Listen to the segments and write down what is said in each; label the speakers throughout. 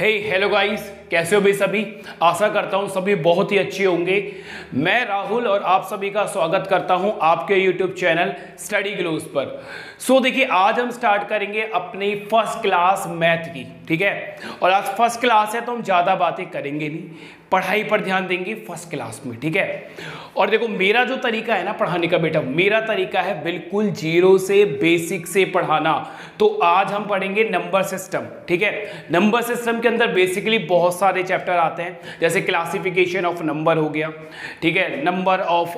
Speaker 1: Hello guys, कैसे हो भाई सभी। आशा करता हूँ सभी बहुत ही अच्छे होंगे। मैं राहुल और आप सभी का स्वागत करता हूँ आपके यूट्यूब चैनल स्टडी ग्लोस पर। देखिए, आज हम स्टार्ट करेंगे अपनी फर्स्ट क्लास मैथ की, ठीक है। और आज फर्स्ट क्लास है तो हम ज़्यादा बातें करेंगे नहीं, पढ़ाई पर ध्यान देंगे फर्स्ट क्लास में, ठीक है। और देखो, मेरा जो तरीका है ना पढ़ाने का बेटा, मेरा तरीका है बिल्कुल जीरो से, बेसिक से पढ़ाना। तो आज हम पढ़ेंगे नंबर सिस्टम, ठीक है। नंबर सिस्टम के अंदर बेसिकली बहुत सारे चैप्टर आते हैं, जैसे क्लासिफिकेशन ऑफ नंबर हो गया, ठीक है, नंबर ऑफ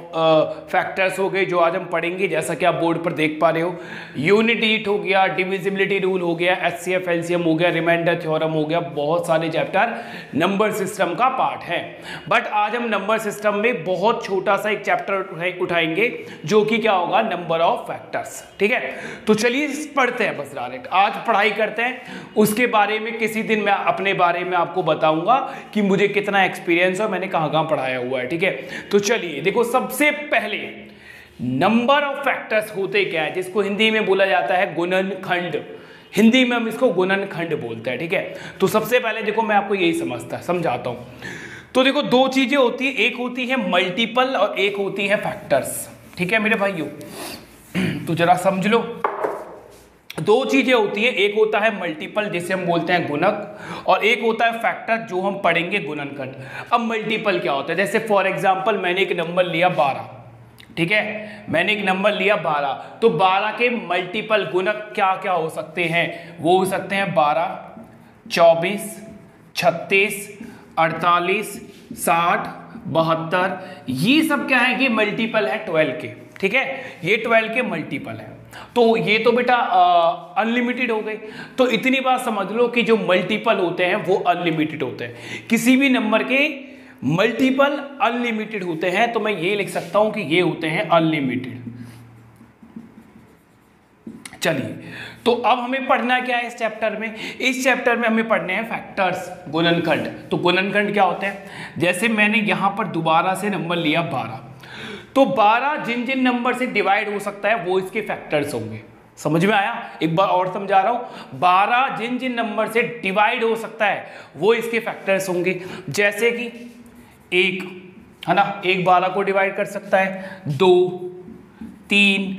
Speaker 1: फैक्टर्स हो गए जो आज हम पढ़ेंगे, जैसा कि आप बोर्ड पर देख पा रहे हो। यूनिट डिजिट हो गया, डिविजिबिलिटी रूल हो गया, एचसीएफ एलसीएम हो गया, रिमाइंडर थ्योरम हो गया। बहुत सारे चैप्टर नंबर सिस्टम का पार्ट है। बट आज हम नंबर सिस्टम में बहुत छोटा सा एक चैप्टर उठाएंगे जो कि क्या होगा, नंबर ऑफ फैक्टर्स, ठीक है। तो चलिए पढ़ते हैं, बस डायरेक्ट आज पढ़ाई करते हैं। उसके बारे में किसी दिन मैं अपने बारे में आपको बताऊंगा कि मुझे कितना एक्सपीरियंस है, मैंने कहां कहां पढ़ाया हुआ है, ठीक है। तो चलिए देखो, सबसे पहले नंबर ऑफ फैक्टर्स होते क्या है, जिसको हिंदी में बोला जाता है गुणनखंड। हिंदी में हम इसको गुणनखंड बोलते हैं, ठीक है। तो सबसे पहले देखो, मैं आपको यही समझाता हूं। तो देखो, दो चीजें होती है, एक होती है मल्टीपल और एक होती है फैक्टर्स, ठीक है मेरे भाइयों। तो जरा समझ लो, दो चीजें होती है, एक होता है मल्टीपल जिसे हम बोलते हैं गुणक, और एक होता है फैक्टर जो हम पढ़ेंगे गुणनखंड। अब मल्टीपल क्या होता है, जैसे फॉर एग्जांपल मैंने एक नंबर लिया 12, ठीक है, मैंने एक नंबर लिया 12, तो 12 के मल्टीपल गुणक क्या क्या हो सकते हैं, वो हो सकते हैं 12, 24, 36, 48, 60, 72। ये सब क्या है, ये मल्टीपल है 12 के, ठीक है, ये 12 के मल्टीपल है। तो ये तो बेटा अनलिमिटेड हो गए। तो इतनी बात समझ लो कि जो मल्टीपल होते हैं वो अनलिमिटेड होते हैं, किसी भी नंबर के मल्टीपल अनलिमिटेड होते हैं। तो मैं ये लिख सकता हूं कि ये होते हैं अनलिमिटेड। चलिए, तो अब हमें पढ़ना क्या है इस चैप्टर में, इस चैप्टर में हमें पढ़ने हैं फैक्टर्स, गुणनखंड। तो गुणनखंड क्या होते हैं, जैसे मैंने यहां पर दोबारा से नंबर लिया 12, तो 12 जिन जिन नंबर से डिवाइड हो सकता है वो इसके फैक्टर्स होंगे। समझ में आया, एक बार और समझा रहा हूं, 12 जिन जिन नंबर से डिवाइड हो सकता है वो इसके फैक्टर्स होंगे। जैसे कि एक है ना, एक 12 को डिवाइड कर सकता है, 2, 3,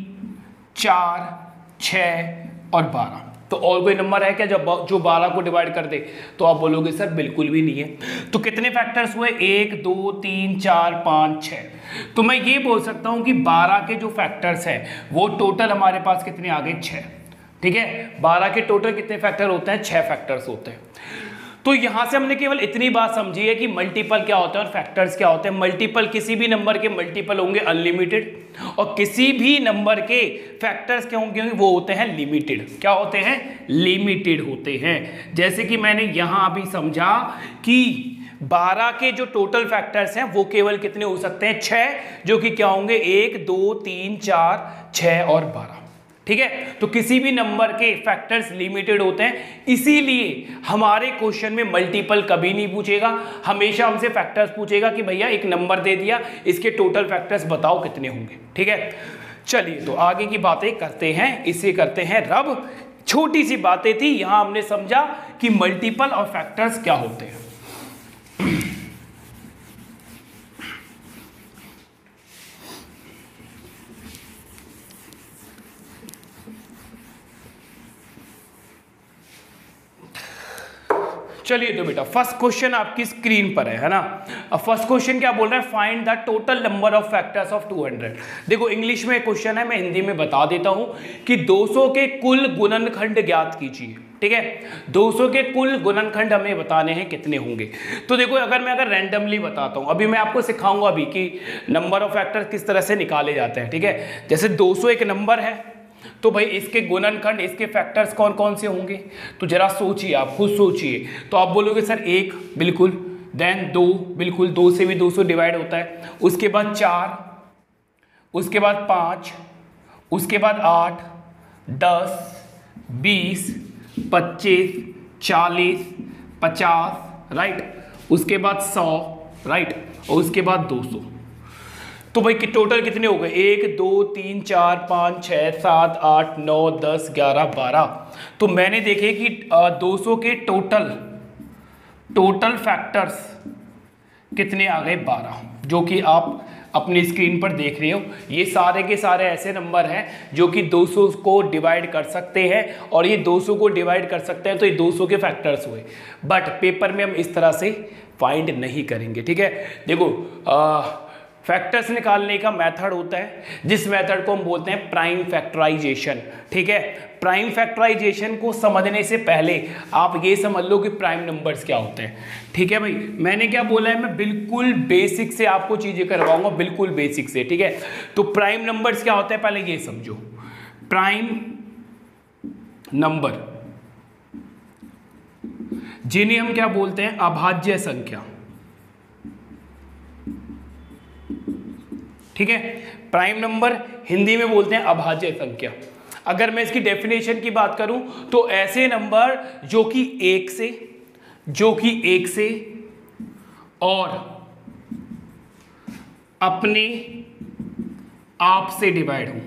Speaker 1: 4, 6 और 12। तो और कोई नंबर है क्या जो 12 को डिवाइड कर दे, तो आप बोलोगे सर बिल्कुल भी नहीं है। तो कितने फैक्टर्स हुए, 1, 2, 3, 4, 5, 6। तो मैं ये बोल सकता हूं कि 12 के जो फैक्टर्स हैं वो टोटल हमारे पास कितने आ गए, 6, ठीक है। 12 के टोटल कितने फैक्टर होते हैं, 6 फैक्टर्स होते हैं। तो यहां से हमने केवल इतनी बात समझी है कि मल्टीपल क्या होता है और फैक्टर्स क्या होते हैं। मल्टीपल, किसी भी नंबर के मल्टीपल होंगे अनलिमिटेड, और किसी भी नंबर के फैक्टर्स क्या होंगे, वो होते हैं लिमिटेड। क्या होते हैं, लिमिटेड होते हैं। जैसे कि मैंने यहां अभी समझा कि 12 के जो टोटल फैक्टर्स हैं वो केवल कितने हो सकते हैं, 6, जो कि क्या होंगे, 1, 2, 3, 4, 6 और 12, ठीक है। तो किसी भी नंबर के फैक्टर्स लिमिटेड होते हैं, इसीलिए हमारे क्वेश्चन में मल्टीपल कभी नहीं पूछेगा, हमेशा हमसे फैक्टर्स पूछेगा कि भैया एक नंबर दे दिया, इसके टोटल फैक्टर्स बताओ कितने होंगे, ठीक है। चलिए, तो आगे की बातें करते हैं, इसे करते हैं रब। छोटी सी बातें थी, यहां हमने समझा कि मल्टीपल और फैक्टर्स क्या होते हैं। चलिए, तो बेटा फर्स्ट क्वेश्चन आपकी स्क्रीन पर है ना। अब फर्स्ट क्वेश्चन क्या बोल रहा है, find the total number of factors of 200। देखो, इंग्लिश में क्वेश्चन है, मैं हिंदी में बता देता हूं कि 200 के कुल गुणनखंड ज्ञात कीजिए, ठीक है। 200 के कुल गुणनखंड हमें बताने हैं कितने होंगे। तो देखो, अगर रैंडमली बताता हूं, अभी मैं आपको सिखाऊंगा अभी कि नंबर ऑफ फैक्टर्स किस तरह से निकाले जाते हैं, ठीक है। जैसे 200 एक नंबर है, तो भाई इसके गुणनखंड, इसके फैक्टर्स कौन कौन से होंगे, तो जरा सोचिए, आप खुद सोचिए। तो आप बोलोगे सर 1, बिल्कुल, देन 2, बिल्कुल, 2 से भी 200 डिवाइड होता है, उसके बाद 4, उसके बाद 5, उसके बाद 8, 10, 20, 25, 40, 50, राइट, उसके बाद 100, राइट, और उसके बाद 200। तो भाई टोटल कितने हो गए, 1, 2, 3, 4, 5, 6, 7, 8, 9, 10, 11, 12। तो मैंने देखे कि 200 के टोटल टोटल फैक्टर्स कितने आ गए 12, जो कि आप अपनी स्क्रीन पर देख रहे हो। ये सारे के सारे ऐसे नंबर हैं जो कि 200 को डिवाइड कर सकते हैं, और ये 200 को डिवाइड कर सकते हैं तो ये 200 के फैक्टर्स हुए। बट पेपर में हम इस तरह से फाइंड नहीं करेंगे, ठीक है। देखो फैक्टर्स निकालने का मेथड होता है जिस मेथड को हम बोलते हैं प्राइम फैक्टराइजेशन, ठीक है। प्राइम फैक्टराइजेशन को समझने से पहले आप ये समझ लो कि प्राइम नंबर्स क्या होते हैं, ठीक है भाई। मैंने क्या बोला है, मैं बिल्कुल बेसिक से आपको चीजें करवाऊंगा, बिल्कुल बेसिक से, ठीक है। तो प्राइम नंबर्स क्या होते हैं पहले ये समझो। प्राइम नंबर जिन्हें हम क्या बोलते हैं, अभाज्य संख्या, ठीक है। प्राइम नंबर हिंदी में बोलते हैं अभाज्य संख्या। अगर मैं इसकी डेफिनेशन की बात करूं तो ऐसे नंबर जो कि एक से और अपने आप से डिवाइड हो।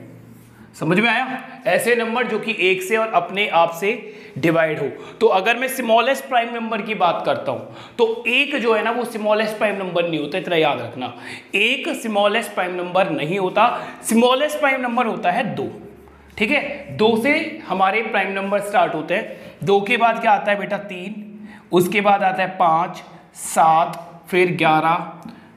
Speaker 1: समझ में आया? ऐसे नंबर जो कि एक से और अपने आप से डिवाइड हो। तो अगर मैं स्मॉलेस्ट प्राइम नंबर की बात करता हूं तो एक जो है ना वो स्मॉलेस्ट प्राइम नंबर नहीं होता, इतना याद रखना। एक स्मॉलेस्ट प्राइम नंबर नहीं होता, स्मॉलेस्ट प्राइम नंबर होता है 2, ठीक है। 2 से हमारे प्राइम नंबर स्टार्ट होते हैं। 2 के बाद क्या आता है बेटा 3, उसके बाद आता है 5, 7, फिर 11,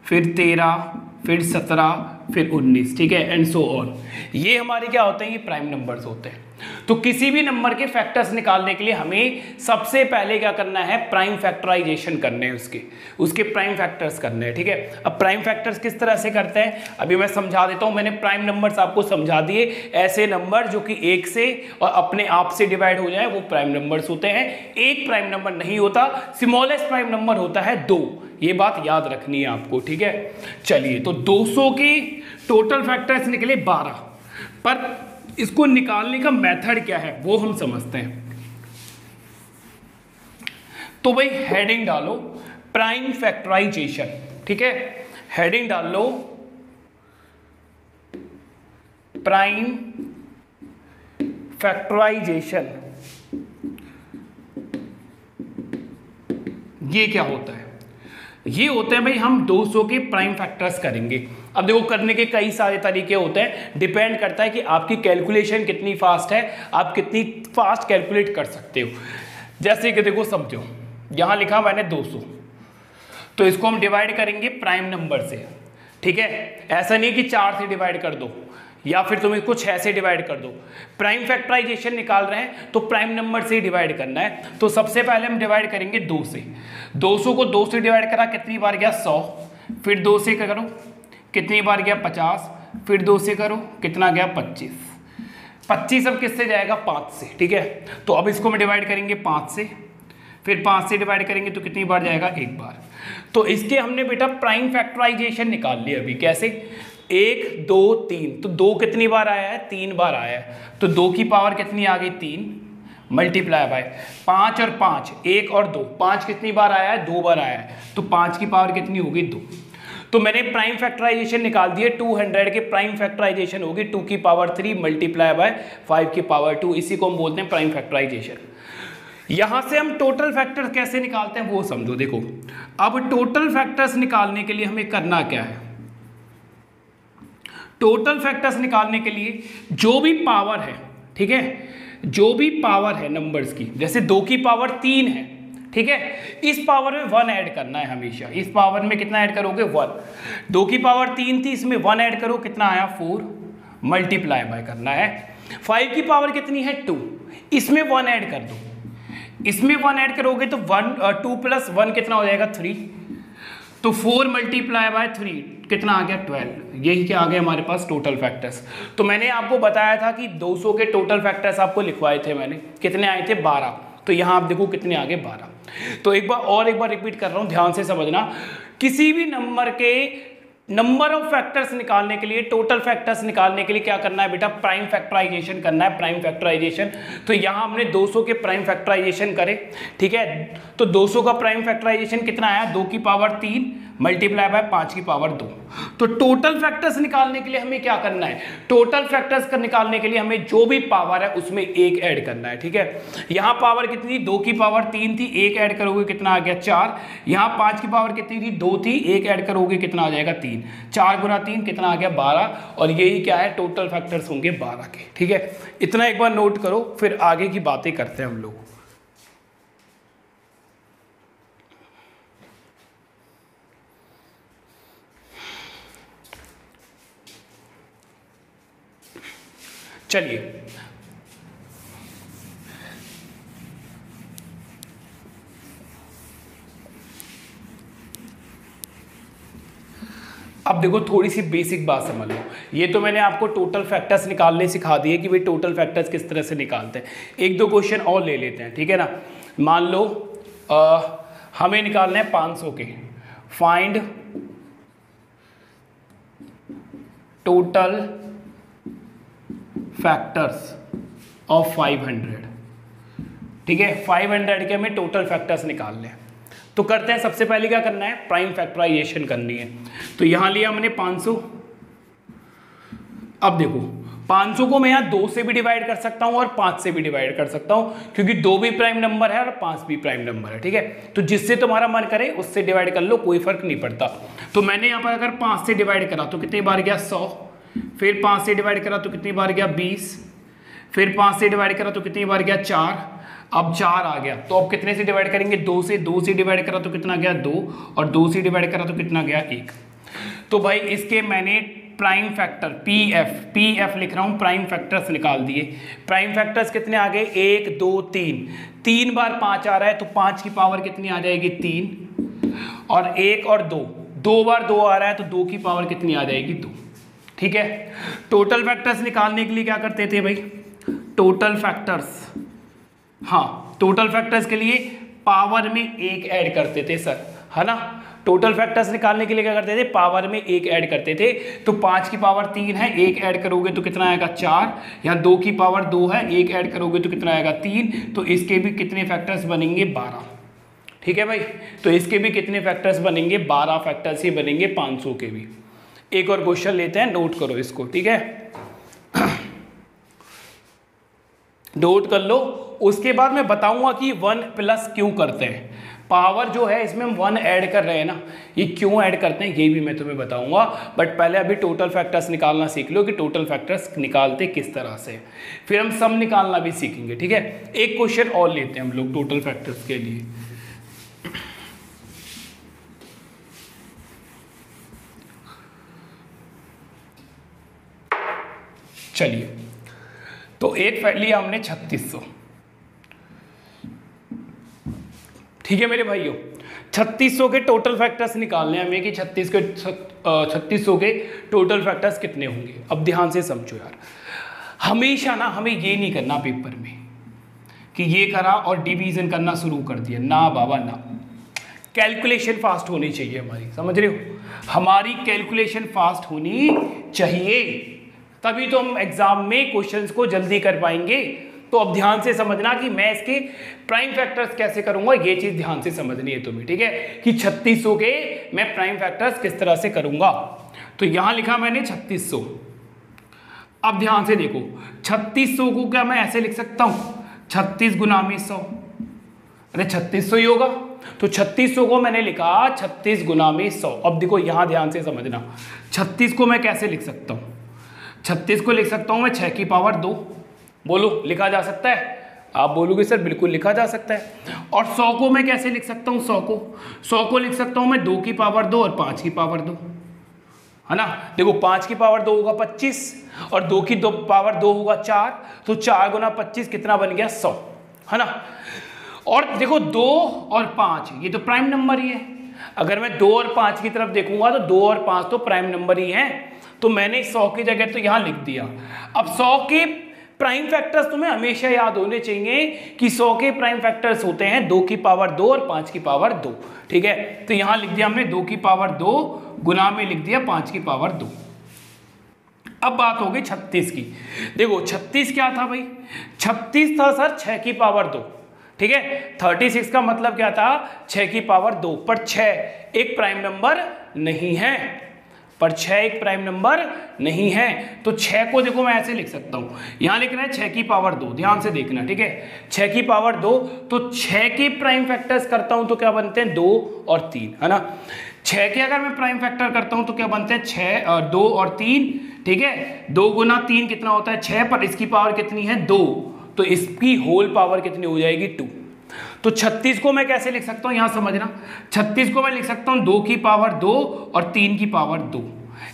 Speaker 1: फिर 13, फिर 17, फिर 19, ठीक है, एंड सो ऑन। ये हमारे क्या होते हैं, ये प्राइम नंबर्स होते हैं। तो किसी भी नंबर के फैक्टर्स निकालने के लिए हमें सबसे पहले क्या करना है, प्राइम फैक्टराइजेशन करने हैं, उसके प्राइम फैक्टर्स करने हैं, ठीक है। अब प्राइम फैक्टर्स किस तरह से करते हैं अभी मैं समझा देता हूं। मैंने प्राइम नंबर्स आपको समझा दिए। ऐसे नंबर जो कि एक से और अपने आप से डिवाइड हो जाए वो प्राइम नंबर्स होते हैं। एक प्राइम नंबर नहीं होता, स्मॉलेस्ट प्राइम नंबर होता है 2। ये बात याद रखनी है आपको, ठीक है। चलिए, तो 200 के टोटल फैक्टर्स निकले 12, पर इसको निकालने का मेथड क्या है वो हम समझते हैं। तो भाई हेडिंग डालो प्राइम फैक्टराइजेशन, ठीक है। हेडिंग डाल लो प्राइम फैक्टराइजेशन। ये क्या होता है? ये होते हैं भाई हम 200 के प्राइम फैक्टर्स करेंगे। अब देखो करने के कई सारे तरीके होते हैं, डिपेंड करता है कि आपकी कैलकुलेशन कितनी फास्ट है, आप कितनी फास्ट कैलकुलेट कर सकते हो। जैसे कि देखो समझो, यहां लिखा मैंने 200, तो इसको हम डिवाइड करेंगे प्राइम नंबर से, ठीक है। ऐसा नहीं कि 4 से डिवाइड कर दो या फिर तुम इसको 6 से डिवाइड कर दो। प्राइम फैक्टराइजेशन निकाल रहे हैं तो प्राइम नंबर से ही डिवाइड करना है। तो सबसे पहले हम डिवाइड करेंगे 2 से। 200 को 2 से डिवाइड करा, कितनी बार गया 100, फिर 2 से करो कितनी बार गया 50, फिर 2 से करो कितना गया 25। 25 अब किससे जाएगा 5 से, ठीक है। तो अब इसको हम डिवाइड करेंगे 5 से, फिर 5 से डिवाइड करेंगे तो कितनी बार जाएगा 1 बार। तो इसके हमने बेटा प्राइम फैक्टराइजेशन निकाल लिया। अभी कैसे, 1 2 3, तो 2 कितनी बार आया है 3 बार आया है। तो 2 की पावर कितनी आ गई 3 मल्टीप्लाई बाय 5 और 5, 1 और 2, 5 कितनी बार आया है 2 बार आया है। तो 5 की पावर कितनी होगी 2। तो मैंने प्राइम फैक्टराइजेशन निकाल दिए। 200 के प्राइम फैक्टराइजेशन होगी 2 की पावर 3 मल्टीप्लाई बाय 5 की पावर 2। इसी को हम बोलते हैं प्राइम फैक्टराइजेशन। यहां से हम टोटल फैक्टर्स कैसे निकालते हैं वो समझो। देखो अब टोटल फैक्टर्स निकालने के लिए हमें करना क्या है, टोटल फैक्टर्स निकालने के लिए जो भी पावर है, ठीक है, जो भी पावर है नंबर्स की, जैसे 2 की पावर 3 है, ठीक है, इस पावर में 1 ऐड करना है हमेशा। इस पावर में कितना ऐड करोगे 1। 2 की पावर 3 थी, इसमें 1 ऐड करो, कितना आया 4 मल्टीप्लाई बाय करना है। 5 की पावर कितनी है 2, इसमें 1 ऐड कर दो, इसमें 1 ऐड करोगे तो 2 + 1 कितना हो जाएगा 3। तो 4 मल्टीप्लाई बाय 3 कितना आ गया 12। यही क्या आ गया हमारे पास टोटल फैक्टर्स। तो मैंने आपको बताया था कि 200 के टोटल फैक्टर्स आपको लिखवाए थे मैंने, कितने आए थे 12। तो यहाँ आप देखो कितने आ गए 12। तो एक बार रिपीट कर रहा हूँ, ध्यान से समझना। किसी भी नंबर के नंबर ऑफ फैक्टर्स निकालने के लिए, टोटल फैक्टर्स निकालने के लिए क्या करना है बेटा, प्राइम फैक्टराइजेशन करना है, प्राइम फैक्टराइजेशन। तो यहाँ हमने 200 के प्राइम फैक्टराइजेशन करे, ठीक है। तो 200 का प्राइम फैक्टराइजेशन कितना आया, 2 की पावर 3 मल्टीप्लाई बाय 5 की पावर 2। तो टोटल फैक्टर्स निकालने के लिए हमें क्या करना है, टोटल फैक्टर्स का निकालने के लिए हमें जो भी पावर है उसमें 1 ऐड करना है, ठीक है। यहाँ पावर कितनी थी, 2 की पावर 3 थी, 1 ऐड करोगे कितना आ गया 4। यहाँ 5 की पावर कितनी थी, 2 थी, 1 ऐड करोगे कितना आ जाएगा 3। 4 गुना 3 कितना आ गया 12, और यही क्या है, टोटल फैक्टर्स होंगे 12 के, ठीक है। इतना एक बार नोट करो, फिर आगे की बातें करते हैं हम लोग। चलिए अब देखो थोड़ी सी बेसिक बात समझ लो। ये तो मैंने आपको टोटल फैक्टर्स निकालने सिखा दिए कि भाई टोटल फैक्टर्स किस तरह से निकालते हैं। एक दो क्वेश्चन और ले लेते हैं, ठीक है ना। मान लो हमें निकालना है 500 के, फाइंड टोटल फैक्टर्स ऑफ 500, ठीक है। 500 के हमें टोटल फैक्टर्स निकालने हैं। तो करते हैं, सबसे पहले क्या करना है, प्राइम फैक्टराइजेशन करनी है। तो यहां लिया हमने 500। अब देखो 500 को मैं यहाँ 2 से भी डिवाइड कर सकता हूं और 5 से भी डिवाइड कर सकता हूं, क्योंकि 2 भी प्राइम नंबर है और 5 भी प्राइम नंबर है, ठीक है। तो जिससे तुम्हारा मन करे उससे डिवाइड कर लो, कोई फर्क नहीं पड़ता। तो मैंने यहाँ पर अगर 5 से डिवाइड करा तो कितनी बार गया 100, फिर 5 से डिवाइड करा तो कितनी बार गया 20, फिर 5 से डिवाइड करा तो कितनी बार गया 4, अब 4 आ गया। तो अब कितने से डिवाइड करेंगे, 2 से। 2 से डिवाइड करा तो कितना गया 2, और 2 से डिवाइड करा तो कितना गया 1। तो भाई इसके मैंने प्राइम फैक्टर पीएफ लिख रहा हूं, प्राइम फैक्टर्स निकाल दिए। प्राइम फैक्टर्स कितने आ गए, 1 2 3, 3 बार 5 आ रहा है तो 5 की पावर कितनी आ जाएगी 3, और 1 और 2, 2 बार 2 आ रहा है तो 2 की पावर कितनी आ जाएगी 2, ठीक है। टोटल फैक्टर्स निकालने के लिए क्या करते थे भाई, टोटल फैक्टर्स, हाँ टोटल फैक्टर्स के लिए पावर में 1 ऐड करते थे सर, है ना। टोटल फैक्टर्स निकालने के लिए क्या करते थे, पावर में 1 ऐड करते थे। तो 5 की पावर 3 है, 1 ऐड करोगे तो कितना आएगा 4, यहाँ 2 की पावर 2 है, 1 ऐड करोगे तो कितना आएगा 3। तो इसके भी कितने फैक्टर्स बनेंगे 12, ठीक है भाई। तो इसके भी कितने फैक्टर्स बनेंगे, 12 फैक्टर्स ही बनेंगे 500 के भी। एक और क्वेश्चन लेते हैं, नोट करो इसको, ठीक है, नोट कर लो। उसके बाद मैं बताऊंगा कि 1 प्लस क्यों करते हैं। पावर जो है इसमें हम 1 ऐड कर रहे हैं ना, ये क्यों ऐड करते हैं ये भी मैं तुम्हें बताऊंगा। बट पहले अभी टोटल फैक्टर्स निकालना सीख लो कि टोटल फैक्टर्स निकालते किस तरह से, फिर हम सम निकालना भी सीखेंगे, ठीक है। एक क्वेश्चन और लेते हैं हम लोग टोटल फैक्टर्स के लिए। चलिए, तो एक लिया हमने 3600, ठीक है मेरे भाइयों। 3600 के टोटल फैक्टर्स निकालने हैं हमें कि 3600 के टोटल फैक्टर्स कितने होंगे। अब ध्यान से समझो यार, हमेशा ना हमें ये नहीं करना पेपर में कि ये करा और डिवीजन करना शुरू कर दिया, ना बाबा ना। कैलकुलेशन फास्ट होनी चाहिए हमारी, समझ रहे हो, हमारी कैलकुलेशन फास्ट होनी चाहिए, तभी तो हम एग्जाम में क्वेश्चंस को जल्दी कर पाएंगे। तो अब ध्यान से समझना कि मैं इसके प्राइम फैक्टर्स कैसे करूंगा, ये चीज ध्यान से समझनी है तुम्हें, ठीक है, कि 3600 के मैं प्राइम फैक्टर्स किस तरह से करूंगा। तो यहां लिखा मैंने 3600। अब ध्यान से देखो, 3600 को क्या मैं ऐसे लिख सकता हूं, 36 गुना में 100, अरे 3600 ही होगा। तो 3600 को मैंने लिखा 36 गुना में 100। अब देखो यहां ध्यान से समझना, 36 को मैं कैसे लिख सकता हूं, 36 को लिख सकता हूं मैं 6 की पावर 2। बोलो लिखा जा सकता है, आप बोलोगे सर बिल्कुल लिखा जा सकता है। और 100 को मैं कैसे लिख सकता हूं, 100 को लिख सकता हूं मैं 2 की पावर 2 और 5 की पावर 2, है ना। देखो 5 की पावर 2 होगा 25 और 2 की पावर 2 होगा 4, तो 4 गुना 25 कितना बन गया 100, है ना। और देखो 2 और 5 ये तो प्राइम नंबर ही है। अगर मैं 2 और 5 की तरफ देखूंगा तो 2 और 5 तो प्राइम नंबर ही है। तो मैंने 100 की जगह तो यहां लिख दिया। अब 100 के प्राइम फैक्टर्स तुम्हें हमेशा याद होने चाहिए कि 100 के प्राइम फैक्टर्स होते हैं 2 की पावर 2 और 5 की पावर 2, ठीक है। तो यहां लिख दिया हमने 2 की पावर 2 गुना में लिख दिया 5 की पावर 2। अब बात हो गई 36 की। देखो 36 क्या था भाई, 36 था सर 6 की पावर 2, ठीक है। 36 का मतलब क्या था, 6 की पावर 2, पर 6 एक प्राइम नंबर नहीं है, पर 6 एक प्राइम नंबर नहीं है। तो 6 को देखो मैं ऐसे लिख सकता हूं, यहां लिखना है 6 की पावर 2, ध्यान से देखना, ठीक है। 6 की पावर 2, तो 6 के प्राइम फैक्टर्स करता हूं तो क्या बनते हैं, 2 और 3, है ना। 6 के अगर मैं प्राइम फैक्टर करता हूं तो क्या बनते हैं, 6 और 2 और 3, ठीक है। 2 गुना 3 कितना होता है, 6, पर इसकी पावर कितनी है, 2, तो इसकी होल पावर कितनी हो जाएगी, 2। तो 36 को मैं कैसे लिख सकता हूं, यहां समझना, 36 को मैं लिख सकता हूं 2 की पावर 2 और 3 की पावर 2।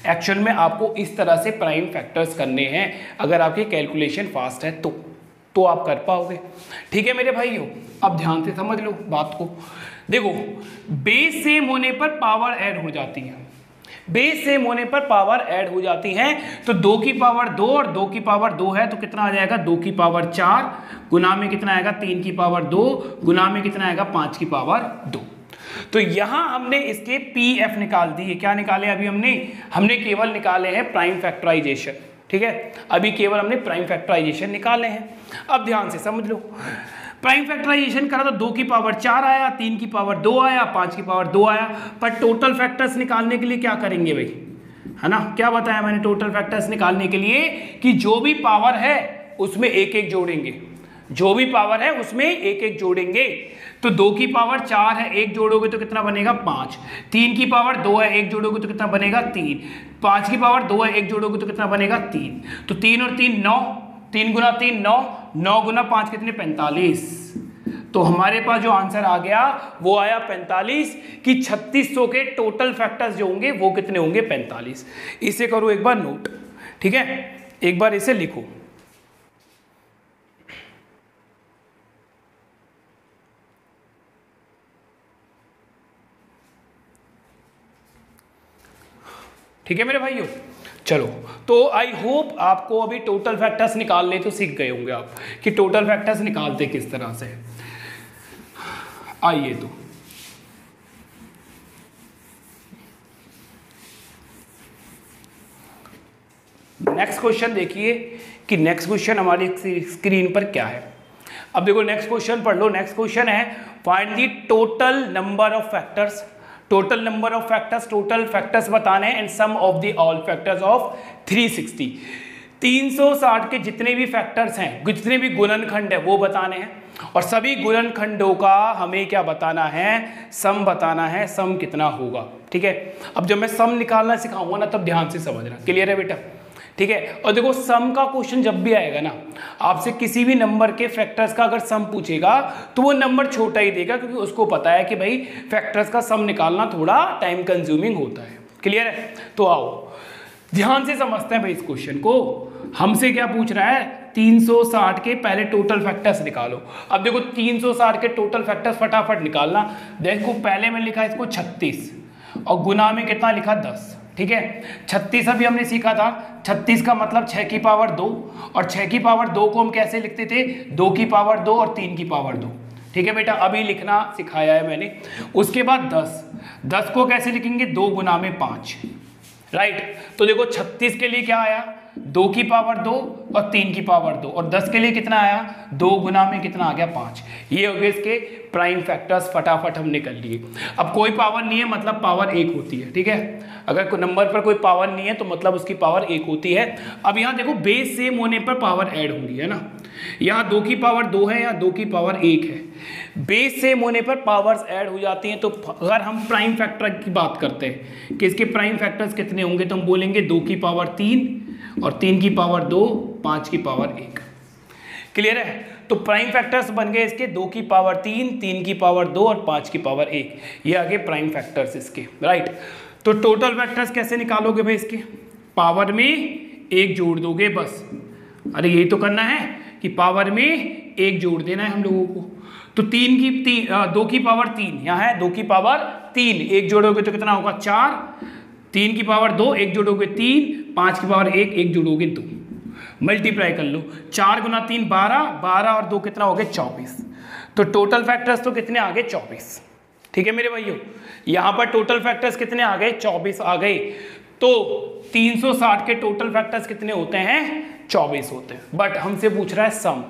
Speaker 1: एक्चुअल में आपको इस तरह से प्राइम फैक्टर्स करने हैं, अगर आपकी कैलकुलेशन फास्ट है तो आप कर पाओगे, ठीक है मेरे भाइयों। अब ध्यान से समझ लो बात को। देखो बेस सेम होने पर पावर ऐड हो जाती है, बेस सेम होने पर पावर ऐड हो जाती है। तो 2 की पावर 2 और 2 की पावर 2 है, तो कितना आ जाएगा, 2 की पावर 4 गुना में कितना आएगा, 3 की पावर 2 गुना में कितना आएगा, 5 की पावर 2। तो यहां हमने इसके पीएफ निकाल दिए। क्या निकाले अभी हमने केवल निकाले हैं प्राइम फैक्टराइजेशन, ठीक है। अभी केवल हमने प्राइम फैक्टराइजेशन निकाले हैं। अब ध्यान से समझ लो, प्राइम फैक्टराइजेशन करा तो 2 की पावर 4 आया, 3 की पावर 2 आया, 5 की पावर 2 आया। पर टोटल फैक्टर्स निकालने के लिए क्या करेंगे भाई, है ना। क्या बताया मैंने टोटल फैक्टर्स निकालने के लिए, कि जो भी पावर है उसमें एक एक जोड़ेंगे, जो भी पावर है उसमें एक एक जोड़ेंगे। तो 2 की पावर 4 है, एक जोड़ोगे तो कितना बनेगा, 5। 3 की पावर 2 है, एक जोड़ोगे तो कितना बनेगा, 3। 5 की पावर 2 है, एक जोड़ोगे तो कितना बनेगा, 3। तो 3 और 3 9, 3 गुना 3 9, 9 गुना 5 कितने, 45। तो हमारे पास जो आंसर आ गया वो आया 45, कि 3600 के टोटल फैक्टर्स जो होंगे वो कितने होंगे, 45। इसे करो एक बार नोट, ठीक है, एक बार इसे लिखो। ठीक है मेरे भाइयों, चलो। तो आई होप आपको अभी टोटल फैक्टर्स निकालने तो सीख गए होंगे आप, कि टोटल फैक्टर्स निकालते किस तरह से। आइए तो नेक्स्ट क्वेश्चन देखिए, कि नेक्स्ट क्वेश्चन हमारी स्क्रीन पर क्या है। अब देखो नेक्स्ट क्वेश्चन पढ़ लो। नेक्स्ट क्वेश्चन है, find the total number of factors. Total number of factors, total factors बताने हैं, and sum of the all factors of 360। 360 के जितने भी फैक्टर्स हैं, जितने भी गुणनखंड है वो बताने हैं, और सभी गुणनखंडों का हमें क्या बताना है, सम बताना है, सम कितना होगा, ठीक है। अब जब मैं सम निकालना सिखाऊंगा ना, तब ध्यान से समझना, क्लियर है बेटा, ठीक है। और देखो सम का क्वेश्चन जब भी आएगा ना, आपसे किसी भी नंबर के फैक्टर्स का अगर सम पूछेगा तो वो नंबर छोटा ही देगा, क्योंकि उसको पता है कि भाई फैक्टर्स का सम निकालना थोड़ा टाइम कंज्यूमिंग होता है, क्लियर है। तो आओ ध्यान से समझते हैं भाई इस क्वेश्चन को। हमसे क्या पूछ रहा है, 360 के पहले टोटल फैक्टर्स निकालो। अब देखो 360 के टोटल फैक्टर्स फटाफट निकालना। देखो पहले में लिखा इसको 36, और गुना में कितना लिखा, 10, ठीक है। 36 अभी हमने सीखा था, 36 का मतलब 6 की पावर 2, और 6 की पावर 2 को हम कैसे लिखते थे, 2 की पावर 2 और 3 की पावर 2, ठीक है बेटा, अभी लिखना सिखाया है मैंने। उसके बाद 10 को कैसे लिखेंगे, 2 गुना में 5, राइट। तो देखो 36 के लिए क्या आया, 2 की पावर 2 और 3 की पावर 2, और 10 के लिए कितना आया, 2 गुना में कितना आ गया, 5। ये हो गए इसके प्राइम फैक्टर्स, फटाफट हमने कर लिए। अब कोई पावर नहीं है मतलब पावर 1 होती है, ठीक है। अगर कोई नंबर पर कोई पावर नहीं है तो मतलब उसकी पावर 1 होती है। अब यहाँ देखो बेस सेम होने पर पावर ऐड होगी, है ना। यहाँ 2 की पावर 2 है, यहाँ 2 की पावर 1 है। बेस सेम होने पर पावर्स ऐड हो जाती हैं। तो अगर हम प्राइम फैक्टर की बात करते हैं कि इसके प्राइम फैक्टर्स कितने होंगे, तो हम बोलेंगे 2 की पावर 3 और 3 की पावर 2, 5 की पावर 1, क्लियर है। तो प्राइम फैक्टर्स बन गए इसके 2 की पावर 3, 3 की पावर 2 और 5 की पावर 1, ये आगे प्राइम फैक्टर्स इसके, राइट। तो टोटल फैक्टर्स कैसे निकालोगे भाई, इसके पावर में 1 जोड़ दोगे बस। अरे यही तो करना है कि पावर में 1 जोड़ देना है हम लोगों को। तो 2 की पावर 3 यहाँ है, 2 की पावर 3, 1 जोड़ोगे तो कितना होगा, 4। 3 की पावर 2, 1 जोड़ोगे 3, 5 की पावर 1, 1 जोड़ोगे 2, मल्टीप्लाई कर लो। 4 गुना 3 12, 12 और 2 कितना हो गए, 24। तो टोटल फैक्टर्स तो कितने आ गए, 24, ठीक है मेरे भाइयों। यहाँ पर टोटल फैक्टर्स कितने आ गए, 24 आ गए। तो 360 के टोटल फैक्टर्स कितने होते हैं, 24 होते हैं। बट हमसे पूछ रहा है सम।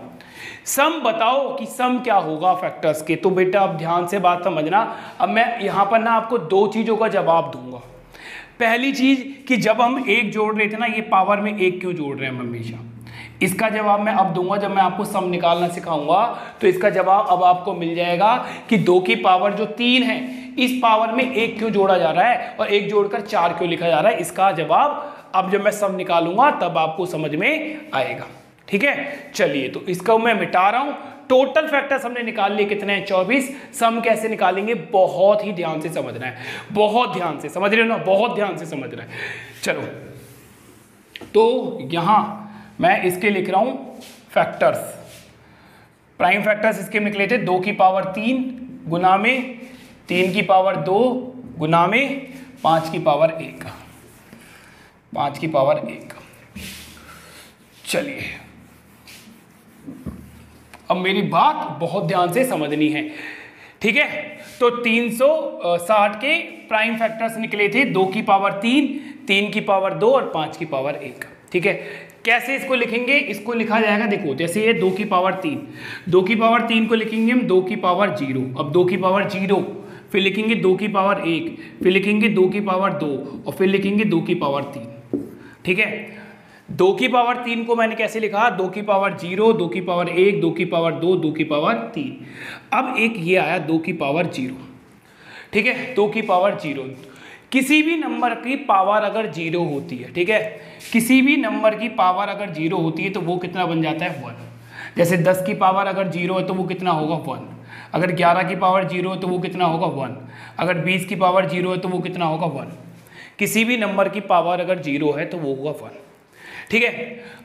Speaker 1: सम बताओ कि सम क्या होगा फैक्टर्स के। तो बेटा अब ध्यान से बात समझना। अब मैं यहाँ पर ना आपको दो चीज़ों का जवाब दूंगा। पहली चीज़ कि जब हम एक जोड़ रहे थे ना, ये पावर में एक क्यों जोड़ रहे हैं हम हमेशा, इसका जवाब मैं अब दूंगा जब मैं आपको सम निकालना सिखाऊंगा। तो इसका जवाब अब आपको मिल जाएगा कि 2 की पावर जो 3 है, इस पावर में एक क्यों जोड़ा जा रहा है और एक जोड़कर 4 क्यों लिखा जा रहा है। इसका जवाब अब जब मैं सम निकालूंगा तब आपको समझ में आएगा। ठीक है, चलिए तो इसको मैं मिटा रहा हूं। टोटल फैक्टर्स हमने निकाल लिए कितने हैं, 24। सम कैसे निकालेंगे बहुत ही ध्यान से समझना है, बहुत ध्यान से समझ रहे हो ना, बहुत ध्यान से समझना है। चलो तो यहां मैं इसके लिख रहा हूं फैक्टर्स, प्राइम फैक्टर्स इसके निकले थे 2 की पावर 3 गुना में 3 की पावर 2 गुना में 5 की पावर 1, 5 की पावर 1। चलिए अब मेरी बात बहुत ध्यान से समझनी है। ठीक है, तो 360 के प्राइम फैक्टर्स निकले थे 2 की पावर 3, 3 की पावर 2 और 5 की पावर 1। ठीक है, कैसे इसको लिखेंगे, इसको लिखा जाएगा, देखो जैसे ये 2 की पावर 3, 2 की पावर 3 को लिखेंगे हम 2 की पावर 0। अब 2 की पावर 0, फिर लिखेंगे 2 की पावर 1, फिर लिखेंगे 2 की पावर 2 और फिर लिखेंगे 2 की पावर 3। ठीक है, 2 की पावर 3 को मैंने कैसे लिखा, 2 की पावर 0, 2 की पावर 1, 2 की पावर 2, 2 की पावर 3। अब एक ये आया 2 की पावर 0। ठीक है, 2 की पावर 0। किसी भी नंबर की पावर अगर 0 होती है, ठीक है, किसी भी नंबर की पावर अगर 0 होती है तो वो कितना बन जाता है, 1। जैसे 10 की पावर अगर 0 है तो वो कितना होगा, 1। अगर 11 की पावर 0 है तो वो कितना होगा, 1। अगर 20 की पावर 0 है तो वो कितना होगा, 1। किसी भी नंबर की पावर अगर 0 है तो वो होगा 1। ठीक है,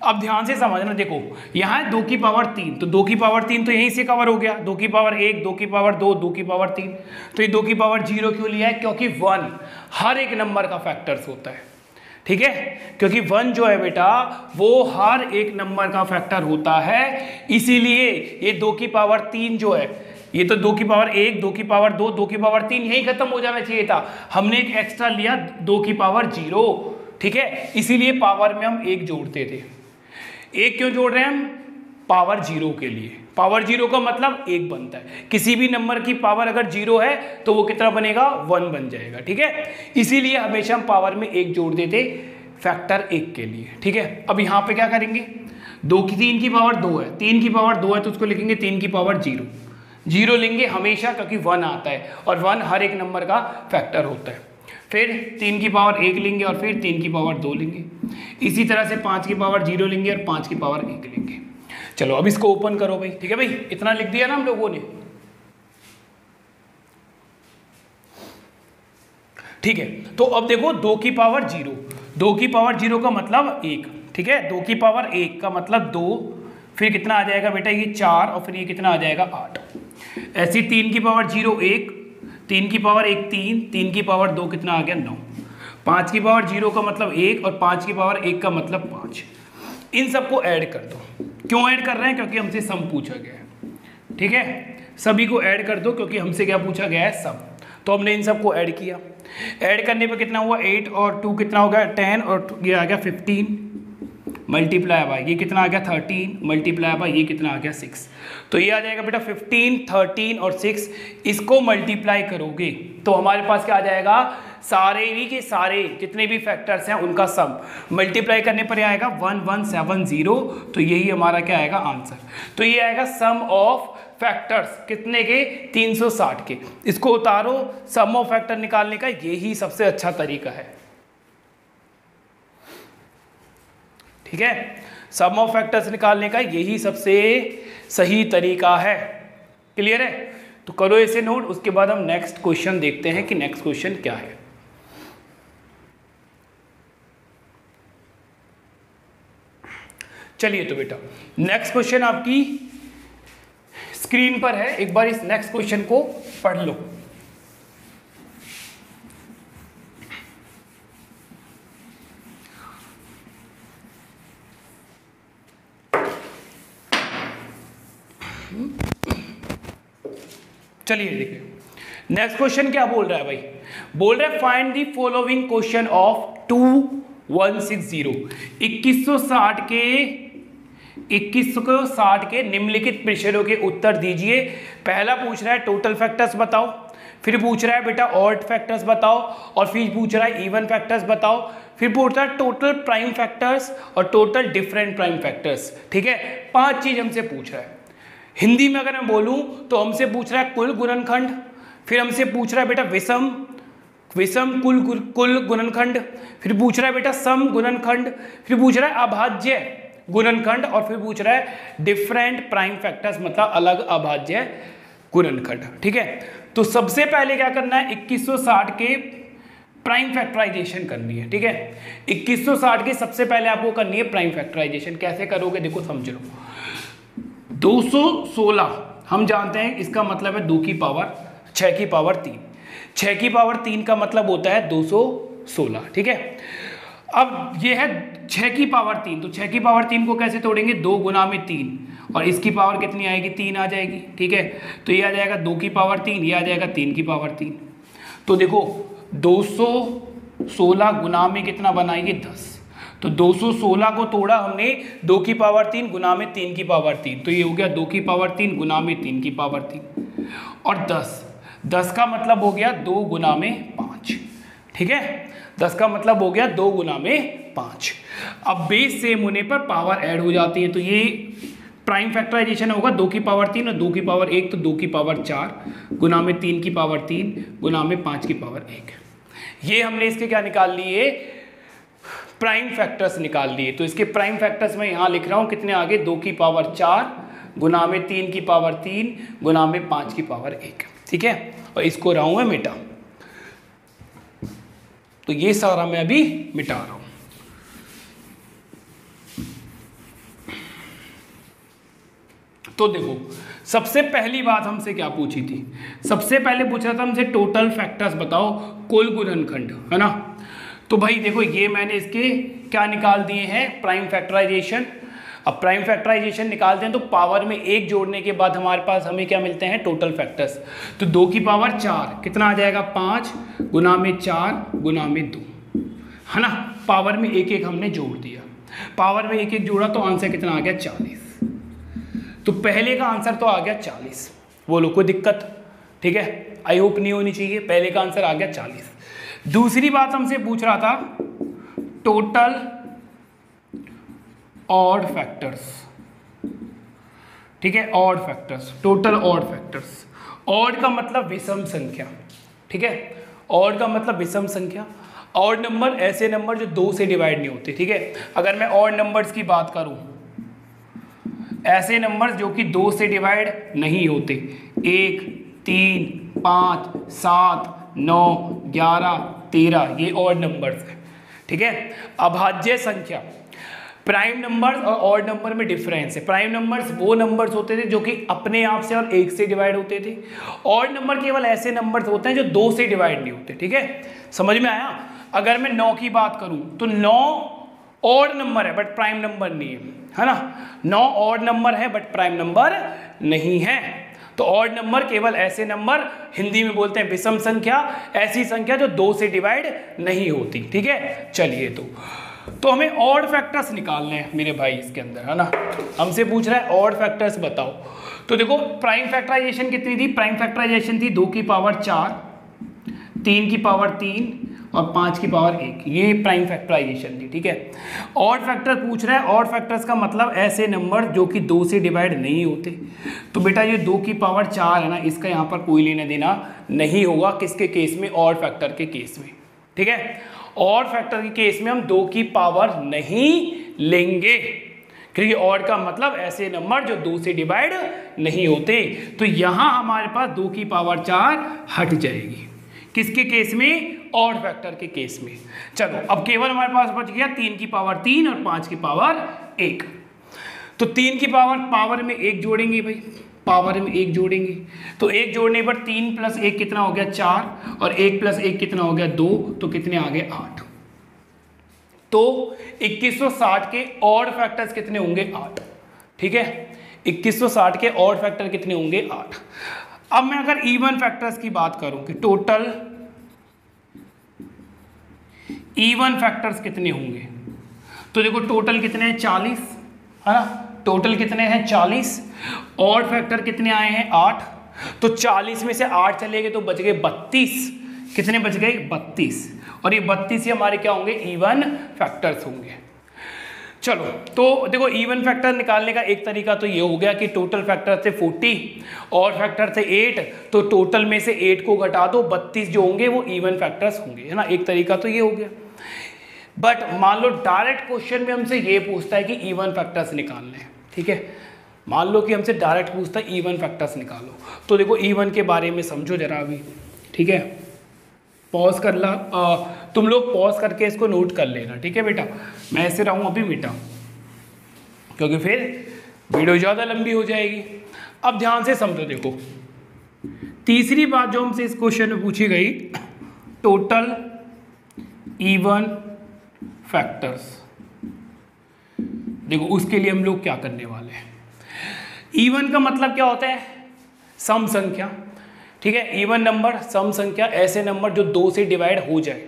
Speaker 1: अब ध्यान से समझना, देखो यहाँ है 2 की पावर 3, तो 2 की पावर 3 तो यहीं से कवर हो गया। 2 की पावर 1, 2 की पावर 2, 2 की पावर 3, तो ये 2 की पावर 0 क्यों लिया है, क्योंकि 1 हर एक नंबर का फैक्टर्स होता है। ठीक है, क्योंकि 1 जो है बेटा वो हर एक नंबर का फैक्टर होता है, इसीलिए ये 2 की पावर 3 जो है, ये तो 2 की पावर 1, 2 की पावर 2, 2 की पावर 3 यही खत्म हो जाना चाहिए था। हमने एक एक्स्ट्रा लिया 2 की पावर 0। ठीक है, इसीलिए पावर में हम 1 जोड़ते थे। 1 क्यों जोड़ रहे हैं हम, पावर 0 के लिए। पावर 0 का मतलब 1 बनता है। किसी भी नंबर की पावर अगर 0 है तो वो कितना बनेगा, 1 बन जाएगा। ठीक है, इसीलिए हमेशा हम पावर में 1 जोड़ देते फैक्टर 1 के लिए। ठीक है, अब यहाँ पे क्या करेंगे, 3 की पावर 2 है, 3 की पावर 2 है तो उसको लिखेंगे 3 की पावर 0। 0 लेंगे हमेशा क्योंकि 1 आता है और 1 हर एक नंबर का फैक्टर होता है। फिर 3 की पावर 1 लेंगे और फिर 3 की पावर 2 लेंगे। इसी तरह से 5 की पावर 0 लेंगे और 5 की पावर 1 लेंगे। चलो अब इसको ओपन करो भाई। ठीक है भाई, इतना लिख दिया ना हम लोगों ने। ठीक है, तो अब देखो 2 की पावर 0, 2 की पावर 0 का मतलब 1। ठीक है, 2 की पावर 1 का मतलब 2, फिर कितना आ जाएगा बेटा ये 4 और फिर ये कितना आ जाएगा 8। ऐसी 3 की पावर 0 1, 3 की पावर 1 3, 3 की पावर 2 कितना आ गया 9। 5 की पावर 0 का मतलब 1 और 5 की पावर 1 का मतलब 5। इन सबको ऐड कर दो। क्यों ऐड कर रहे हैं, क्योंकि हमसे सम पूछा गया है। ठीक है, सभी को ऐड कर दो क्योंकि हमसे क्या पूछा गया है, सम। तो हमने इन सबको ऐड किया। ऐड करने पे कितना हुआ, 8 और 2 कितना हो गया 10 और ये आ गया 15 मल्टीप्लाई बाय ये कितना आ गया 13 मल्टीप्लाई बाय ये कितना आ गया 6। तो ये आ जाएगा बेटा 15, 13 और 6। इसको मल्टीप्लाई करोगे तो हमारे पास क्या आ जाएगा, सारे के सारे जितने भी फैक्टर्स हैं उनका सम। मल्टीप्लाई करने पर ये आएगा 1170। तो यही हमारा क्या आएगा आंसर। तो ये आएगा सम ऑफ फैक्टर्स कितने के, 360 के। इसको उतारो, सम ऑफ फैक्टर निकालने का यही सबसे अच्छा तरीका है। ठीक है, सम ऑफ फैक्टर्स निकालने का यही सबसे सही तरीका है। क्लियर है, तो करो इसे नोट। उसके बाद हम नेक्स्ट क्वेश्चन देखते हैं कि नेक्स्ट क्वेश्चन क्या है। चलिए तो बेटा नेक्स्ट क्वेश्चन आपकी स्क्रीन पर है, एक बार इस नेक्स्ट क्वेश्चन को पढ़ लो। चलिए देखिए नेक्स्ट क्वेश्चन क्या बोल रहा है भाई, बोल रहा है find the following question of 2160। 2160 के 2160 के निम्नलिखित प्रश्नों के उत्तर दीजिए। पहला पूछ रहा है टोटल फैक्टर्स बताओ, फिर पूछ रहा है बेटा ऑड फैक्टर्स बताओ, और फिर पूछ रहा है इवन फैक्टर्स बताओ, फिर पूछ रहा है टोटल प्राइम फैक्टर्स और टोटल डिफरेंट प्राइम फैक्टर्स। ठीक है, 5 चीज हमसे पूछ रहा है। हिंदी में अगर मैं बोलूं तो हमसे पूछ रहा है कुल गुणनखंड, फिर हमसे पूछ रहा है बेटा विषम कुल गुणनखंड, फिर पूछ रहा है बेटा सम गुणनखंड, फिर पूछ रहा है अभाज्य गुणनखंड, और फिर पूछ रहा है डिफरेंट प्राइम फैक्टर्स मतलब अलग अभाज्य गुणनखंड। ठीक है, तो सबसे पहले क्या करना है, 2160 के प्राइम फैक्टराइजेशन करनी है। ठीक है, 2160 की सबसे पहले आपको करनी है प्राइम फैक्टराइजेशन। कैसे करोगे देखो समझ लो। 216 हम जानते हैं इसका मतलब है 2 की पावर 6 की पावर 3, 6 की पावर 3 का मतलब होता है 216। ठीक है, अब ये है 6 की पावर 3, तो 6 की पावर 3 को कैसे तोड़ेंगे, 2 गुना में 3, और इसकी पावर कितनी आएगी, 3 आ जाएगी। ठीक है, तो ये आ जाएगा 2 की पावर 3, ये आ जाएगा 3 की पावर 3। तो देखो 216 गुना में कितना बनाएंगे, 10, तो 216 को तोड़ा हमने 2 की पावर 3 गुना में 3 की पावर 3, तो ये हो गया 2 की पावर 3 गुना में 3 की पावर 3, और 10 का मतलब हो गया 2 गुना में 5। ठीक है, 10 का मतलब हो गया 2 गुना में 5। अब बेस सेम होने पर पावर ऐड हो जाती है, तो ये प्राइम फैक्टराइजेशन होगा 2 की पावर 3 और 2 की पावर 1, तो 2 की पावर 4 गुना में 3 की पावर 3 गुना में 5 की पावर 1। ये हमने इसके क्या निकाल लिए, प्राइम फैक्टर्स निकाल लिए। तो इसके प्राइम फैक्टर्स में यहाँ लिख रहा हूँ कितने आगे, 2 की पावर 4 गुना में 3 की पावर 3 गुना में 5 की पावर 1। ठीक है, और इसको रहा हूँ मैं मिटा, तो ये सारा मैं अभी मिटा रहा हूं। तो देखो सबसे पहली बात हमसे क्या पूछी थी, सबसे पहले पूछा था हमसे टोटल फैक्टर्स बताओ कुल गुणनखंड, है ना। तो भाई देखो ये मैंने इसके क्या निकाल दिए हैं, प्राइम फैक्टराइजेशन। अब प्राइम फैक्टराइजेशन निकालते हैं तो पावर में 1 जोड़ने के बाद हमारे पास हमें क्या मिलते हैं, टोटल फैक्टर्स। तो 2 की पावर 4 कितना आ जाएगा, 5 गुना में 4 गुना में 2, है ना। पावर में 1 हमने जोड़ दिया, पावर में 1 जोड़ा तो आंसर कितना आ गया, 40। तो पहले का आंसर तो आ गया 40, बोलो कोई दिक्कत, ठीक है, आई होप नहीं होनी चाहिए। पहले का आंसर आ गया 40। दूसरी बात हमसे पूछ रहा था टोटल ऑड फैक्टर्स, ठीक है, odd factors, total odd factors. Odd का मतलब विषम संख्या, ठीक है, ऑड का मतलब विषम संख्या। ऑड नंबर ऐसे नंबर जो 2 से डिवाइड नहीं होते, ठीक है। अगर मैं ऑड नंबर्स की बात करूं, ऐसे नंबर्स जो कि 2 से डिवाइड नहीं होते, 1, 3, 5, 7, 9, 11, 13, ये ऑड नंबर्स हैं, ठीक है। अभाज्य संख्या, प्राइम नंबर्स और ऑड नंबर में डिफरेंस है। प्राइम नंबर्स वो नंबर्स होते थे जो कि अपने आप से और 1 से डिवाइड होते थे। ऑड नंबर केवल ऐसे नंबर्स होते हैं जो 2 से डिवाइड नहीं होते, ठीक है, समझ में आया। अगर मैं 9 की बात करूं तो 9 ऑड नंबर है बट प्राइम नंबर नहीं है ना। 9 ऑड नंबर है बट प्राइम नंबर नहीं है। तो ऑड नंबर केवल ऐसे नंबर, हिंदी में बोलते हैं विषम संख्या, ऐसी संख्या जो 2 से डिवाइड नहीं होती, ठीक है। चलिए तो हमें ऑड फैक्टर्स निकालने हैं मेरे भाई इसके अंदर, है ना। हमसे पूछ रहा है ऑड फैक्टर्स बताओ। तो देखो प्राइम फैक्टराइजेशन कितनी थी, प्राइम फैक्टराइजेशन थी 2 की पावर 4, 3 की पावर 3 और 5 की पावर 1, ये प्राइम फैक्टराइजेशन थी, ठीक है। ऑड फैक्टर पूछ रहा है, ऑड फैक्टर्स का मतलब ऐसे नंबर जो कि 2 से डिवाइड नहीं होते। तो बेटा ये 2 की पावर 4 है ना, इसका यहाँ पर कोई लेना देना नहीं होगा, किसके केस में, ऑड फैक्टर के केस में, ठीक है। ऑड फैक्टर के केस में हम 2 की पावर नहीं लेंगे, क्योंकि ऑड का मतलब ऐसे नंबर जो 2 से डिवाइड नहीं होते। तो यहाँ हमारे पास 2 की पावर 4 हट जाएगी, किसके केस में, ऑड फैक्टर के केस में। चलो अब केवल हमारे पास बच गया 3 की पावर 3 और 5 की पावर 1। तो 3 की पावर में 1 जोड़ेंगे भाई, पावर में 1 जोड़ेंगे, तो 1 जोड़ने पर 3 + 1 कितना हो गया, 4, और 1 + 1 कितना हो गया, 2, तो कितने आ गए, 8। तो 2160 के ऑड फैक्टर्स कितने होंगे, 8, ठीक है। 2160 के ऑड फैक्टर कितने होंगे, 8। अब मैं अगर इवन फैक्टर्स की बात करूं कि टोटल इवन फैक्टर्स कितने होंगे, तो देखो टोटल कितने हैं, 40, है ना। टोटल कितने हैं 40, और फैक्टर कितने आए हैं 8, तो 40 में से 8 चले गए तो बच गए 32, कितने बच गए 32, और ये 32 ही हमारे क्या होंगे इवन फैक्टर्स होंगे। चलो तो देखो इवन फैक्टर निकालने का एक तरीका तो ये हो गया कि टोटल फैक्टर थे 40 और फैक्टर थे 8, तो टोटल में से 8 को घटा दो, 32 जो होंगे वो इवन फैक्टर्स होंगे, है ना, एक तरीका तो ये हो गया। बट मान लो डायरेक्ट क्वेश्चन में हमसे ये पूछता है कि इवन फैक्टर्स निकालने हैं, ठीक है, मान लो कि हमसे डायरेक्ट पूछता है इवन फैक्टर्स निकालो, तो देखो इवन के बारे में समझो जरा अभी, ठीक है, पॉज कर ला, तुम लोग पॉज करके इसको नोट कर लेना, ठीक है बेटा, मैं ऐसे रहूँ अभी बेटा, क्योंकि फिर वीडियो ज़्यादा लंबी हो जाएगी। अब ध्यान से समझो, देखो तीसरी बात जो हमसे इस क्वेश्चन में पूछी गई, टोटल इवन फैक्टर्स, देखो उसके लिए हम लोग क्या करने वाले हैं। इवन का मतलब क्या होता है, सम संख्या, ठीक है, इवन नंबर सम संख्या, ऐसे नंबर जो 2 से डिवाइड हो जाए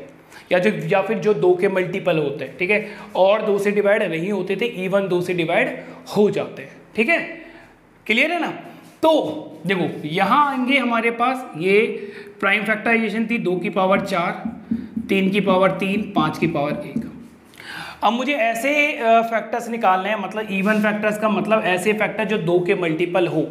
Speaker 1: या फिर जो 2 के मल्टीपल होते हैं, ठीक है, और 2 से डिवाइड नहीं होते थे, इवन 2 से डिवाइड हो जाते हैं, ठीक है, क्लियर है ना। तो देखो यहाँ आएंगे हमारे पास, ये प्राइम फैक्टराइजेशन थी 2 की पावर 4, 3 की पावर 3, 5 की पावर 1। अब मुझे ऐसे फैक्टर्स निकालने हैं, मतलब इवन फैक्टर्स का मतलब ऐसे फैक्टर जो 2 के मल्टीपल हो,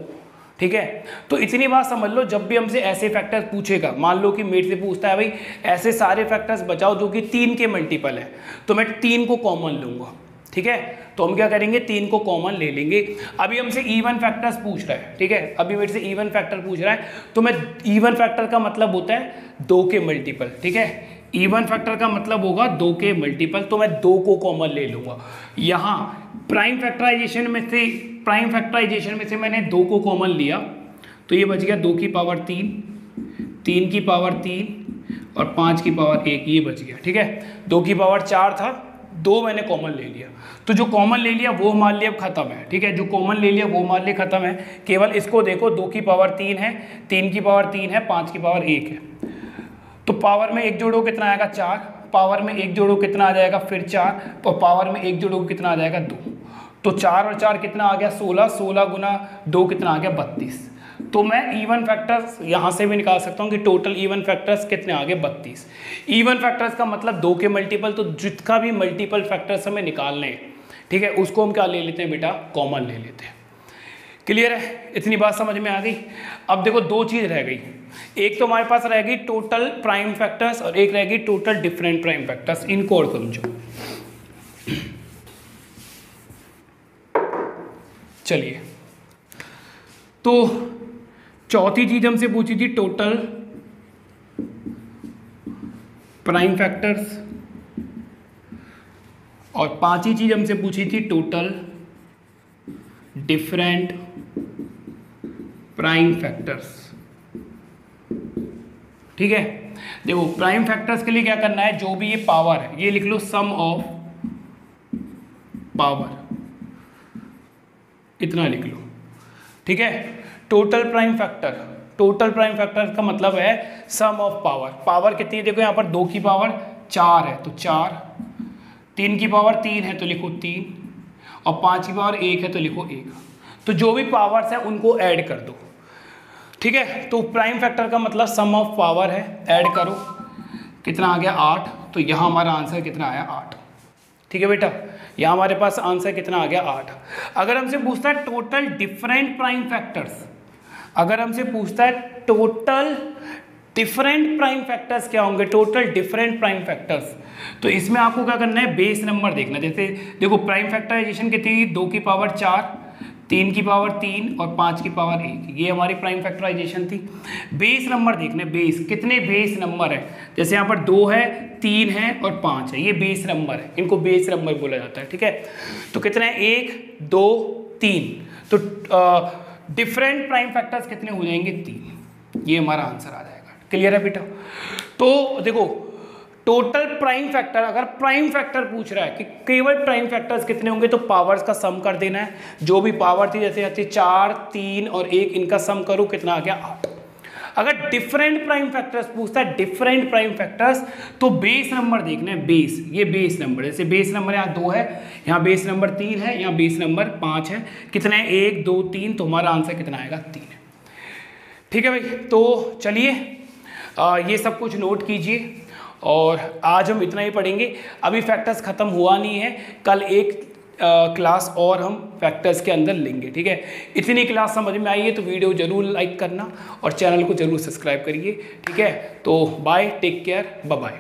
Speaker 1: ठीक है। तो इतनी बात समझ लो, जब भी हमसे ऐसे फैक्टर्स पूछेगा, मान लो कि मेरे से पूछता है भाई ऐसे सारे फैक्टर्स बचाओ जो कि 3 के मल्टीपल है, तो मैं 3 को कॉमन लूँगा, ठीक है, तो हम क्या करेंगे 3 को कॉमन ले लेंगे। अभी हमसे इवन फैक्टर्स पूछ रहा है, ठीक है, अभी मेरे से इवन फैक्टर पूछ रहा है, तो मैं इवन फैक्टर का मतलब होता है 2 के मल्टीपल, ठीक है, इवन फैक्टर का मतलब होगा 2 के मल्टीपल, तो मैं 2 को कॉमन ले लूँगा। यहाँ प्राइम फैक्टराइजेशन में से मैंने 2 को कॉमन लिया, तो ये बच गया 2 की पावर 3, 3 की पावर 3 और 5 की पावर 1, ये बच गया, ठीक है। 2 की पावर 4 था, 2 मैंने कॉमन ले लिया, तो जो कॉमन ले लिया वो मान लिया अब खत्म है, ठीक है, जो कॉमन ले लिया वो मान लिया खत्म है। केवल इसको देखो, 2 की पावर 3 है, 3 की पावर 3 है, 5 की पावर 1 है, तो पावर में 1 जोड़ो कितना आएगा 4, पावर में 1 जोड़ो कितना आ जाएगा फिर 4, तो पावर में 1 जोड़ो कितना आ जाएगा 2, तो 4 और 4 कितना आ गया 16, 16 गुना 2 कितना आ गया 32। तो मैं इवन फैक्टर्स यहाँ से भी निकाल सकता हूँ कि टोटल इवन फैक्टर्स कितने आ गए 32। इवन फैक्टर्स का मतलब 2 के मल्टीपल, तो जितना भी मल्टीपल फैक्टर्स हमें निकालने हैं, ठीक है, उसको हम क्या ले लेते हैं बेटा, कॉमन ले लेते हैं। क्लियर है, इतनी बात समझ में आ गई। अब देखो 2 चीज़ रह गई, एक तो हमारे पास रहेगी टोटल प्राइम फैक्टर्स और एक रहेगी टोटल डिफरेंट प्राइम फैक्टर्स, इनको और समझो। चलिए, तो चौथी चीज हमसे पूछी थी टोटल प्राइम फैक्टर्स, और 5वीं चीज हमसे पूछी थी टोटल डिफरेंट प्राइम फैक्टर्स, ठीक है। देखो प्राइम फैक्टर्स के लिए क्या करना है, जो भी ये पावर है ये लिख लो सम ऑफ पावर, इतना लिख लो, ठीक है। टोटल प्राइम फैक्टर का मतलब है सम ऑफ पावर। पावर कितनी है, देखो यहाँ पर 2 की पावर 4 है तो 4, 3 की पावर 3 है तो लिखो 3, और 5 की पावर 1 है तो लिखो 1। तो जो भी पावर्स है उनको ऐड कर दो, ठीक है। तो प्राइम फैक्टर का मतलब सम ऑफ पावर है, ऐड करो, कितना आ गया 8, तो यहाँ हमारा आंसर कितना आया 8, ठीक है बेटा, यहाँ हमारे पास आंसर कितना आ गया 8। अगर हमसे पूछता है टोटल डिफरेंट प्राइम फैक्टर्स, अगर हमसे पूछता है टोटल डिफरेंट प्राइम फैक्टर्स क्या होंगे, टोटल डिफरेंट प्राइम फैक्टर्स, तो इसमें आपको क्या करना है, बेस नंबर देखना। जैसे देखो प्राइम फैक्टराइजेशन कितनी थी, 2 की पावर 4, 3 की पावर 3 और 5 की पावर 1, ये हमारी प्राइम फैक्टराइजेशन थी। बेस नंबर देखने, बेस कितने बेस नंबर है, जैसे यहाँ पर 2 है, 3 है और 5 है, ये बेस नंबर है, इनको बेस नंबर बोला जाता है, ठीक है। तो कितने हैं, 1 2 3, तो डिफरेंट प्राइम फैक्टर्स कितने हो जाएंगे 3, ये हमारा आंसर आ जाएगा। क्लियर है बेटा। तो देखो टोटल प्राइम फैक्टर, अगर प्राइम फैक्टर पूछ रहा है कि केवल प्राइम फैक्टर्स कितने होंगे, तो पावर्स का सम कर देना है। जो भी पावर थी, जैसे 4 3 और 1, इनका सम करो, कितना आ गया 8। अगर डिफरेंट प्राइम फैक्टर्स पूछता है, डिफरेंट प्राइम फैक्टर्स, तो बेस नंबर देखना है, बेस, ये बेस नंबर, जैसे बेस नंबर यहाँ 2 है, यहाँ बेस नंबर 3 है, यहाँ बेस नंबर 5 है, कितने हैं 1 2 3, तो हमारा आंसर कितना आएगा 3 है। ठीक है भाई, तो चलिए ये सब कुछ नोट कीजिए और आज हम इतना ही पढ़ेंगे। अभी फैक्टर्स ख़त्म हुआ नहीं है, कल एक क्लास और हम फैक्टर्स के अंदर लेंगे। ठीक है, इतनी क्लास समझ में आई है तो वीडियो जरूर लाइक करना और चैनल को जरूर सब्सक्राइब करिए। ठीक है, तो bye, take care, bye bye.